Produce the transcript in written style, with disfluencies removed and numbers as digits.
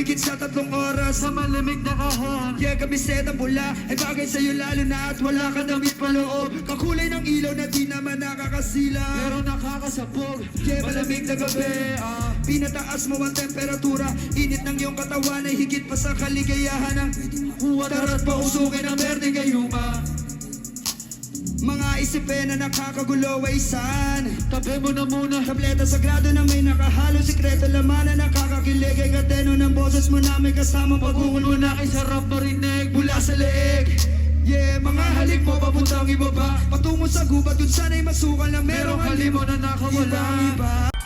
higit sa 3 oras Sa malamig na kahon. Yeah, kamiseta pula ay bagay sa'yo lalo na at wala ka damit paloob. Kakulay ng ilaw na di naman nakakasila Pero nakakasabog. Yeah, malamig na gabi pinataas mo ang temperatura. Init ng iyong katawan ay higit pa sa kaligayahan ng tara't pausukin ang berde gayuma. Mga isipin na nakakagulo ay saan? Tabi mo na muna. Tableta sagrado na may nakahalo sikreto laman na nakakakilig. Ay kateno ng boses mo na may kasamang pag-uunod Una kay sarap marinig mula sa leeg. Yeah, mga halik mo papuntang ibaba patungo sa gubat kung sana'y masukal na merong Merong halimo na nakawala. ibang iba.